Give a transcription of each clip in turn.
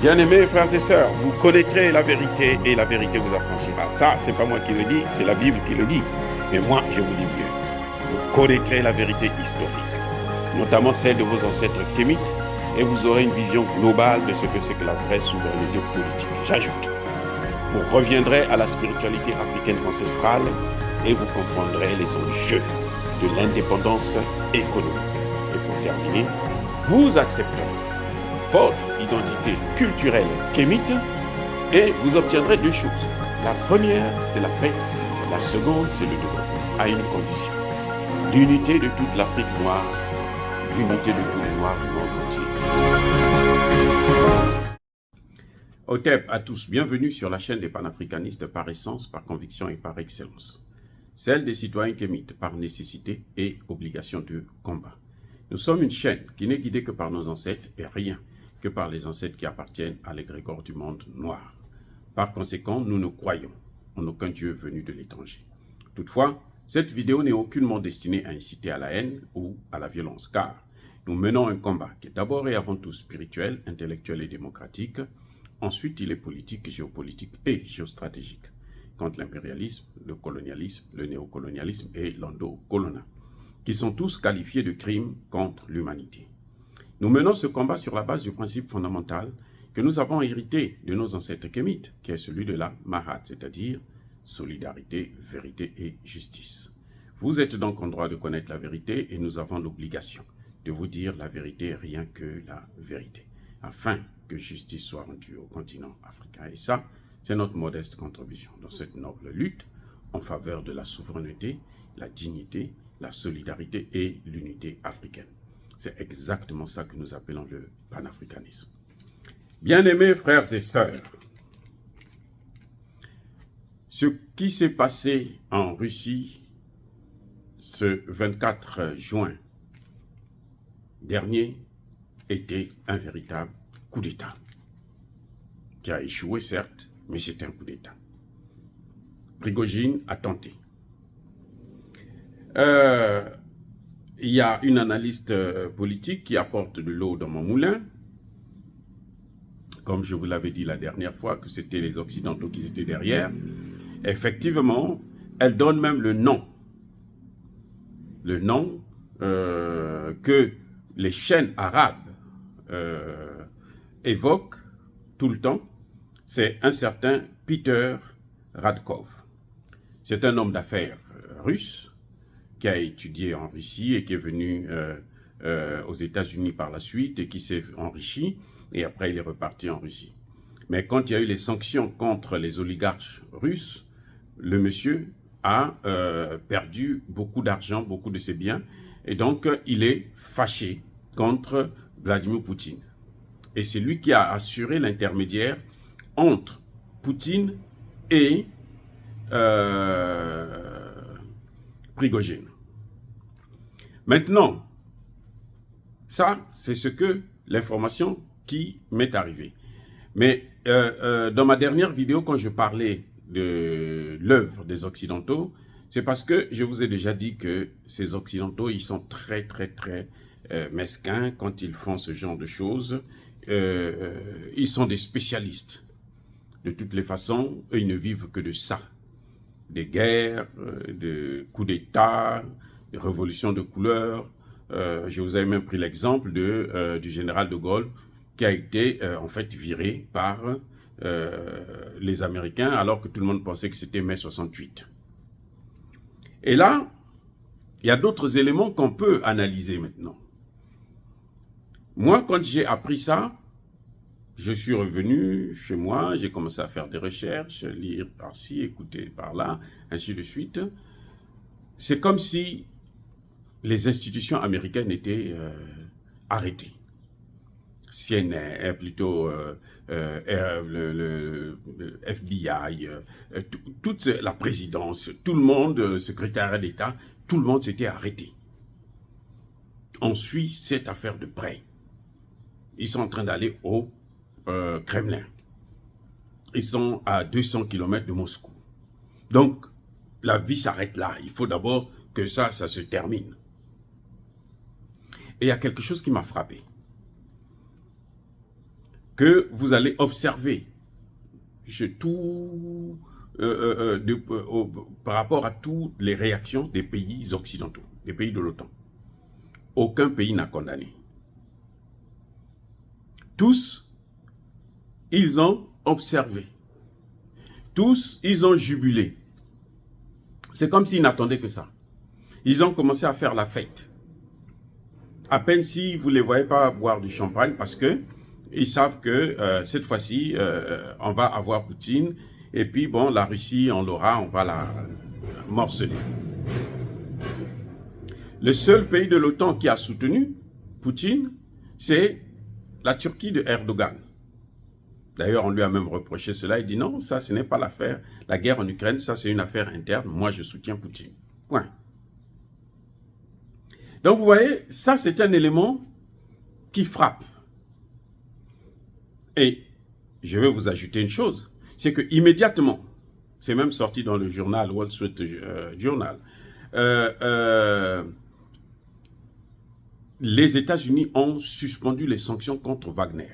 Bien-aimés frères et sœurs, vous connaîtrez la vérité et la vérité vous affranchira. Ça, c'est pas moi qui le dis, c'est la Bible qui le dit. Mais moi, je vous dis mieux. Vous connaîtrez la vérité historique, notamment celle de vos ancêtres kémites, et vous aurez une vision globale de ce que c'est que la vraie souveraineté politique. J'ajoute, vous reviendrez à la spiritualité africaine ancestrale et vous comprendrez les enjeux de l'indépendance économique. Et pour terminer, vous accepterez votre identité culturelle kémite et vous obtiendrez deux choses. La première, c'est la paix. La seconde, c'est le développement, à une condition. L'unité de toute l'Afrique noire, l'unité de tous les Noirs du monde entier. Otep à tous, bienvenue sur la chaîne des panafricanistes par essence, par conviction et par excellence. Celle des citoyens kémites par nécessité et obligation de combat. Nous sommes une chaîne qui n'est guidée que par nos ancêtres et rien que par les ancêtres qui appartiennent à l'égrégore du monde noir. Par conséquent, nous ne croyons en aucun Dieu venu de l'étranger. Toutefois, cette vidéo n'est aucunement destinée à inciter à la haine ou à la violence, car nous menons un combat qui est d'abord et avant tout spirituel, intellectuel et démocratique. Ensuite, il est politique, géopolitique et géostratégique, contre l'impérialisme, le colonialisme, le néocolonialisme et l'endocoloniat, qui sont tous qualifiés de crimes contre l'humanité. Nous menons ce combat sur la base du principe fondamental que nous avons hérité de nos ancêtres kémites, qui est celui de la Mahat, c'est-à-dire solidarité, vérité et justice. Vous êtes donc en droit de connaître la vérité et nous avons l'obligation de vous dire la vérité, rien que la vérité, afin que justice soit rendue au continent africain. Et ça, c'est notre modeste contribution dans cette noble lutte en faveur de la souveraineté, la dignité, la solidarité et l'unité africaine. C'est exactement ça que nous appelons le panafricanisme. Bien-aimés frères et sœurs, ce qui s'est passé en Russie ce 24 juin dernier était un véritable coup d'État, qui a échoué certes, mais c'est un coup d'État. Prigojine a tenté. Il y a une analyste politique qui apporte de l'eau dans mon moulin. Comme je vous l'avais dit la dernière fois, que c'était les Occidentaux qui étaient derrière. Effectivement, elle donne même le nom. Le nom que les chaînes arabes évoquent tout le temps. C'est un certain Peter Radkov. C'est un homme d'affaires russe qui a étudié en Russie et qui est venu aux États-Unis par la suite et qui s'est enrichi et après il est reparti en Russie. Mais quand il y a eu les sanctions contre les oligarches russes, le monsieur a perdu beaucoup d'argent, beaucoup de ses biens et donc il est fâché contre Vladimir Poutine. Et c'est lui qui a assuré l'intermédiaire entre Poutine et Prigojine. Maintenant, ça, c'est ce que l'information qui m'est arrivée. Mais dans ma dernière vidéo, quand je parlais de l'œuvre des Occidentaux, c'est parce que je vous ai déjà dit que ces Occidentaux, ils sont très mesquins quand ils font ce genre de choses. Ils sont des spécialistes. De toutes les façons, eux, ils ne vivent que de ça. Des guerres, de coups d'État, de révolutions de couleur. Je vous avais même pris l'exemple du général de Gaulle qui a été en fait viré par les Américains alors que tout le monde pensait que c'était mai 68. Et là, il y a d'autres éléments qu'on peut analyser maintenant. Moi, quand j'ai appris ça, je suis revenu chez moi, j'ai commencé à faire des recherches, lire par-ci, écouter par-là, ainsi de suite. C'est comme si les institutions américaines étaient arrêtées. CNN, plutôt le FBI, toute la présidence, tout le monde, le secrétariat d'État, tout le monde s'était arrêté. On suit cette affaire de près. Ils sont en train d'aller au Kremlin. Ils sont à 200 km de Moscou. Donc, la vie s'arrête là. Il faut d'abord que ça se termine. Et il y a quelque chose qui m'a frappé. que vous allez observer par rapport à toutes les réactions des pays occidentaux, des pays de l'OTAN. Aucun pays n'a condamné. Tous, ils ont observé. Tous, ils ont jubilé. C'est comme s'ils n'attendaient que ça. Ils ont commencé à faire la fête. À peine si vous ne les voyez pas boire du champagne parce que ils savent que cette fois-ci, on va avoir Poutine. Et puis, bon, la Russie, on l'aura, on va la morceler. Le seul pays de l'OTAN qui a soutenu Poutine, c'est la Turquie de Erdogan. D'ailleurs, on lui a même reproché cela. Il dit non, ça, ce n'est pas l'affaire. La guerre en Ukraine, ça, c'est une affaire interne. Moi, je soutiens Poutine. Point. Donc, vous voyez, ça, c'est un élément qui frappe. Et je vais vous ajouter une chose. C'est que immédiatement, c'est même sorti dans le journal Wall Street Journal, les États-Unis ont suspendu les sanctions contre Wagner.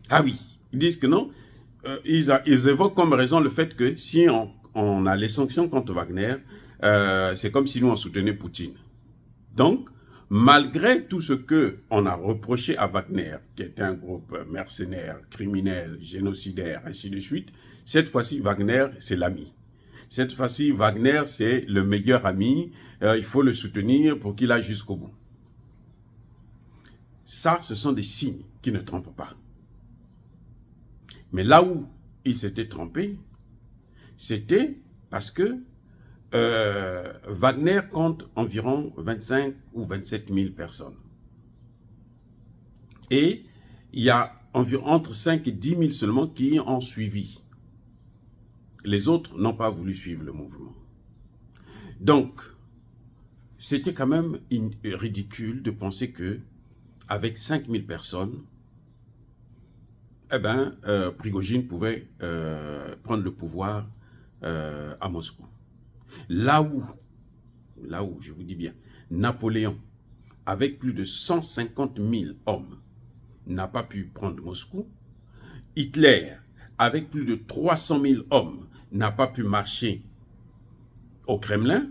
Ah oui, ils disent que non. Ils évoquent comme raison le fait que si on a les sanctions contre Wagner, c'est comme si nous on soutenait Poutine. Donc, malgré tout ce qu'on a reproché à Wagner, qui est un groupe mercenaire, criminel, génocidaire, ainsi de suite, cette fois-ci, Wagner, c'est l'ami. Cette fois-ci, Wagner, c'est le meilleur ami. Il faut le soutenir pour qu'il aille jusqu'au bout. Ça, ce sont des signes qui ne trompent pas. Mais là où il s'était trompé, c'était parce que Wagner compte environ 25 ou 27 000 personnes. Et il y a environ entre 5 et 10 000 seulement qui ont suivi. Les autres n'ont pas voulu suivre le mouvement. Donc, c'était quand même ridicule de penser que avec 5 000 personnes, Prigojine pouvait prendre le pouvoir à Moscou. Là où, je vous dis bien, Napoléon, avec plus de 150 000 hommes, n'a pas pu prendre Moscou, Hitler, avec plus de 300 000 hommes, n'a pas pu marcher au Kremlin,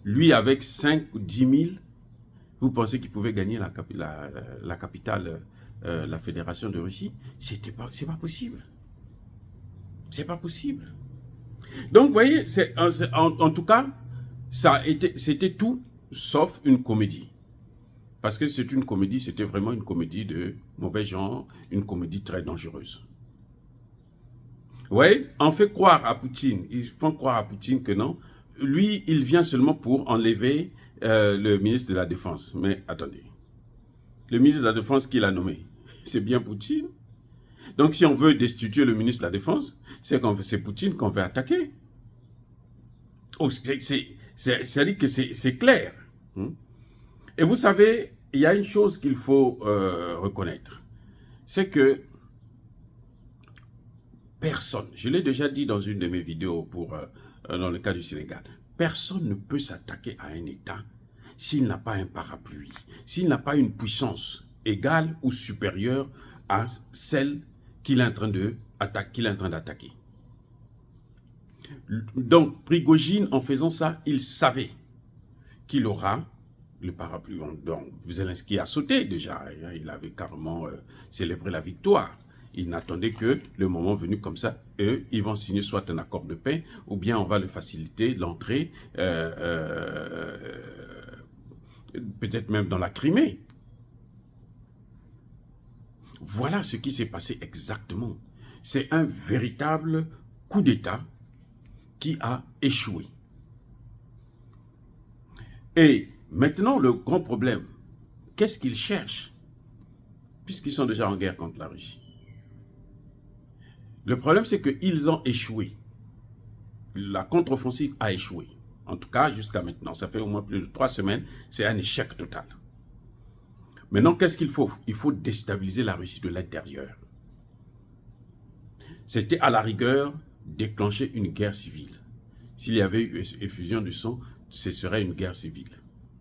lui avec 5 ou 10 000, vous pensez qu'il pouvait gagner la capitale, la Fédération de Russie? C'est pas possible. C'est pas possible. Donc, vous voyez, en tout cas, c'était tout sauf une comédie. Parce que c'est une comédie, c'était vraiment une comédie de mauvais genre, une comédie très dangereuse. Vous voyez, on fait croire à Poutine, ils font croire à Poutine que non. Lui, il vient seulement pour enlever le ministre de la Défense. Mais attendez, le ministre de la Défense qu'il a nommé, c'est bien Poutine. Donc, si on veut destituer le ministre de la Défense, c'est Poutine qu'on veut attaquer. Oh, c'est-à-dire que c'est clair. Et vous savez, il y a une chose qu'il faut reconnaître. C'est que personne, je l'ai déjà dit dans une de mes vidéos dans le cas du Sénégal, personne ne peut s'attaquer à un État s'il n'a pas un parapluie, s'il n'a pas une puissance égale ou supérieure à celle qu'il est en train d'attaquer. Donc, Prigojine, en faisant ça, il savait qu'il aura le parapluie. Donc, Zelensky a sauté déjà. Il avait carrément célébré la victoire. Il n'attendait que le moment venu comme ça, eux, ils vont signer soit un accord de paix, ou bien on va le faciliter, l'entrée, peut-être même dans la Crimée. Voilà ce qui s'est passé exactement. C'est un véritable coup d'État qui a échoué. Et maintenant, le grand problème, qu'est-ce qu'ils cherchent? Puisqu'ils sont déjà en guerre contre la Russie. Le problème, c'est qu'ils ont échoué. La contre-offensive a échoué. En tout cas, jusqu'à maintenant. Ça fait au moins plus de 3 semaines. C'est un échec total. Maintenant, qu'est-ce qu'il faut? Il faut déstabiliser la Russie de l'intérieur. C'était à la rigueur déclencher une guerre civile. S'il y avait eu effusion de sang, ce serait une guerre civile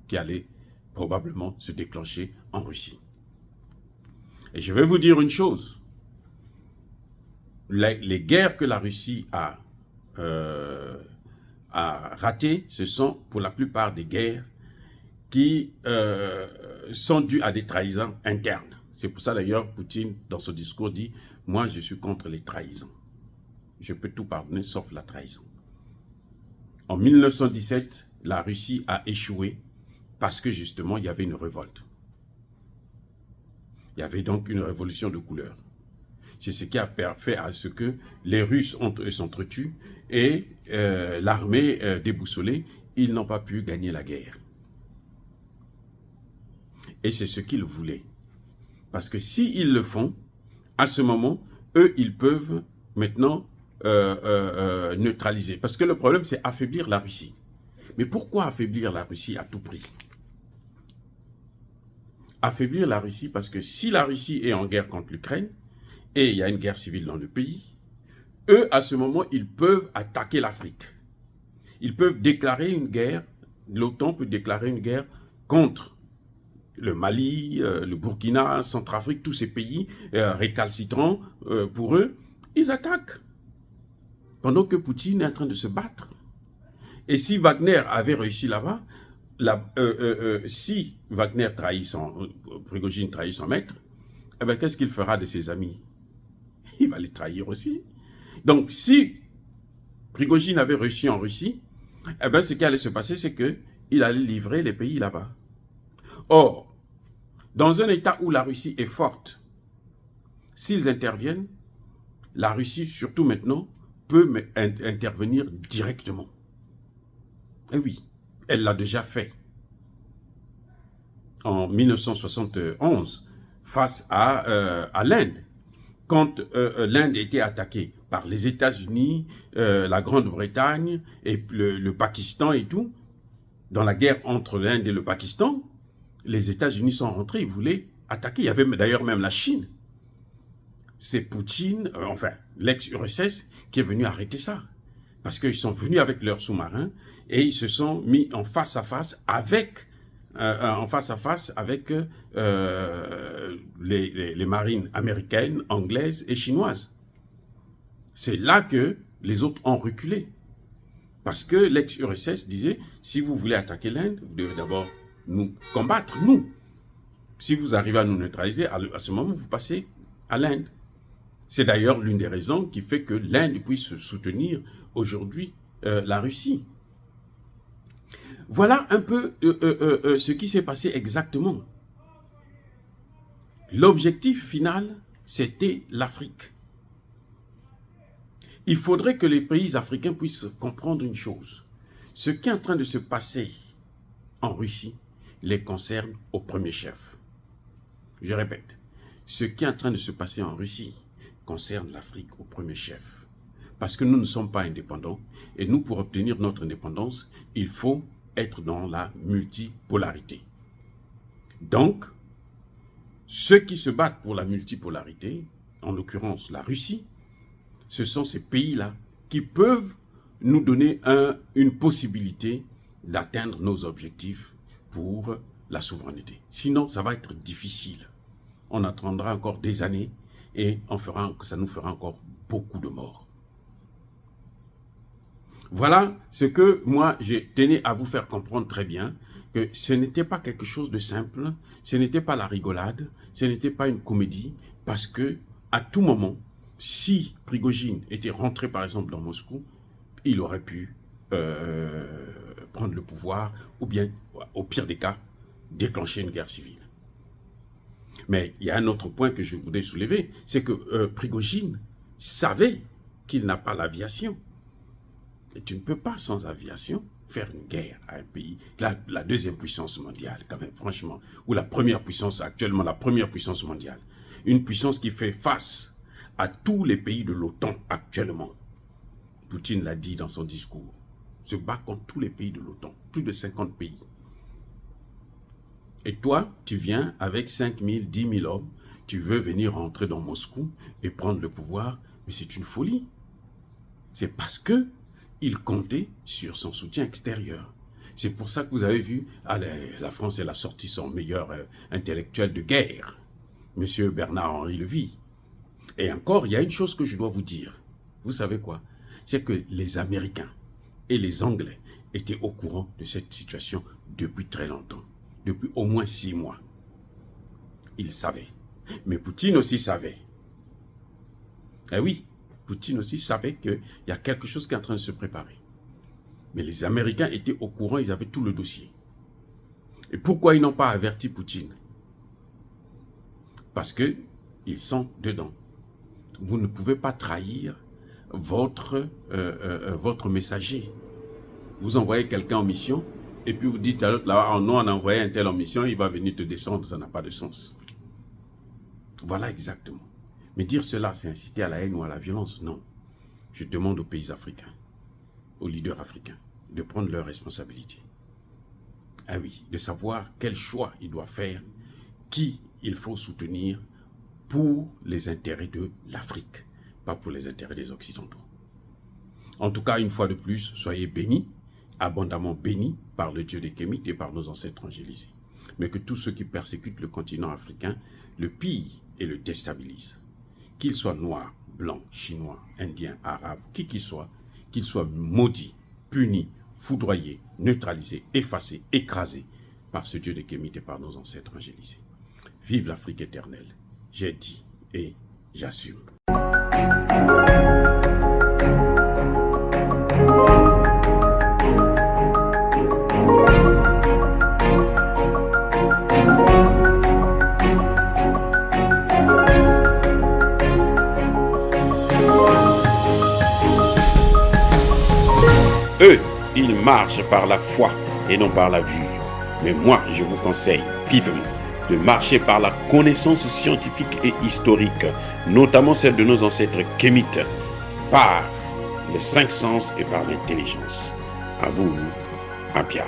qui allait probablement se déclencher en Russie. Et je vais vous dire une chose. Les guerres que la Russie a ratées, ce sont pour la plupart des guerres qui sont dues à des trahisons internes. C'est pour ça d'ailleurs Poutine, dans son discours, dit « Moi, je suis contre les trahisons. Je peux tout pardonner sauf la trahison. » En 1917, la Russie a échoué parce que justement, il y avait une révolte. Il y avait donc une révolution de couleur. C'est ce qui a fait à ce que les Russes s'entretuent et l'armée déboussolée, ils n'ont pas pu gagner la guerre. Et c'est ce qu'ils voulaient. Parce que s'ils le font, à ce moment, eux, ils peuvent maintenant neutraliser. Parce que le problème, c'est affaiblir la Russie. Mais pourquoi affaiblir la Russie à tout prix? Affaiblir la Russie parce que si la Russie est en guerre contre l'Ukraine, et il y a une guerre civile dans le pays, eux, à ce moment, ils peuvent attaquer l'Afrique. Ils peuvent déclarer une guerre, l'OTAN peut déclarer une guerre contre le Mali, le Burkina, Centrafrique, tous ces pays récalcitrants pour eux, ils attaquent. Pendant que Poutine est en train de se battre. Et si Wagner avait réussi là-bas, si Wagner trahit Prigojine trahit son maître, eh bien, qu'est-ce qu'il fera de ses amis? Il va les trahir aussi. Donc, si Prigojine avait réussi en Russie, eh bien, ce qui allait se passer, c'est qu'il allait livrer les pays là-bas. Or, dans un état où la Russie est forte, s'ils interviennent, la Russie, surtout maintenant, peut intervenir directement. Et oui, elle l'a déjà fait. En 1971, face à l'Inde. Quand l'Inde était attaquée par les États-Unis, la Grande-Bretagne et le Pakistan et tout, dans la guerre entre l'Inde et le Pakistan, les États-Unis sont rentrés, ils voulaient attaquer. Il y avait d'ailleurs même la Chine. C'est Poutine, enfin l'ex-URSS, qui est venu arrêter ça. Parce qu'ils sont venus avec leurs sous-marins et ils se sont mis en face à face avec les marines américaines, anglaises et chinoises. C'est là que les autres ont reculé. Parce que l'ex-URSS disait, si vous voulez attaquer l'Inde, vous devez d'abord nous combattre, nous. Si vous arrivez à nous neutraliser, à ce moment, vous passez à l'Inde. C'est d'ailleurs l'une des raisons qui fait que l'Inde puisse soutenir aujourd'hui la Russie. Voilà un peu ce qui s'est passé exactement. L'objectif final, c'était l'Afrique. Il faudrait que les pays africains puissent comprendre une chose. Ce qui est en train de se passer en Russie les concerne au premier chef. Je répète, ce qui est en train de se passer en Russie concerne l'Afrique au premier chef. Parce que nous ne sommes pas indépendants et nous, pour obtenir notre indépendance, il faut être dans la multipolarité. Donc, ceux qui se battent pour la multipolarité, en l'occurrence la Russie, ce sont ces pays-là qui peuvent nous donner une possibilité d'atteindre nos objectifs pour la souveraineté. Sinon, ça va être difficile. On attendra encore des années et ça nous fera encore beaucoup de morts. Voilà ce que moi, je tenais à vous faire comprendre très bien, que ce n'était pas quelque chose de simple, ce n'était pas la rigolade, ce n'était pas une comédie, parce que à tout moment, si Prigojine était rentré par exemple dans Moscou, il aurait pu prendre le pouvoir, ou bien, au pire des cas, déclencher une guerre civile. Mais il y a un autre point que je voudrais soulever, c'est que Prigojine savait qu'il n'a pas l'aviation. Et tu ne peux pas, sans aviation, faire une guerre à un pays, la deuxième puissance mondiale, quand même, franchement, ou la première puissance, actuellement la première puissance mondiale. Une puissance qui fait face à tous les pays de l'OTAN actuellement. Poutine l'a dit dans son discours, se bat contre tous les pays de l'OTAN, plus de 50 pays. Et toi, tu viens avec 5 000, 10 000 hommes, tu veux venir rentrer dans Moscou et prendre le pouvoir, mais c'est une folie. C'est parce que il comptait sur son soutien extérieur. C'est pour ça que vous avez vu, la France, elle a sorti son meilleur intellectuel de guerre. M. Bernard-Henri Lévy. Et encore, il y a une chose que je dois vous dire. Vous savez quoi? C'est que les Américains et les Anglais étaient au courant de cette situation depuis très longtemps. Depuis au moins 6 mois. Ils savaient. Mais Poutine aussi savait. Eh oui, Poutine aussi savait qu'il y a quelque chose qui est en train de se préparer. Mais les Américains étaient au courant, ils avaient tout le dossier. Et pourquoi ils n'ont pas averti Poutine? Parce qu'ils sont dedans. Vous ne pouvez pas trahir votre messager. Vous envoyez quelqu'un en mission, et puis vous dites à l'autre là, oh non, on a envoyé un tel en mission, il va venir te descendre, ça n'a pas de sens. Voilà exactement. Mais dire cela, c'est inciter à la haine ou à la violence? Non. Je demande aux pays africains, aux leaders africains, de prendre leurs responsabilités. Ah oui, de savoir quel choix ils doivent faire, qui il faut soutenir pour les intérêts de l'Afrique, pas pour les intérêts des Occidentaux. En tout cas, une fois de plus, soyez bénis, abondamment bénis par le Dieu des Kémites et par nos ancêtres angélisés. Mais que tous ceux qui persécutent le continent africain le pillent et le déstabilisent. Qu'ils soient noirs, blancs, chinois, indiens, arabes, qui qu'ils soient maudits, punis, foudroyés, neutralisés, effacés, écrasés par ce Dieu des Kémites et par nos ancêtres angélisés. Vive l'Afrique éternelle. J'ai dit et j'assume. Eux, ils marchent par la foi et non par la vue. Mais moi, je vous conseille vivement de marcher par la connaissance scientifique et historique, notamment celle de nos ancêtres kémites, par les 5 sens et par l'intelligence. À vous, Apia.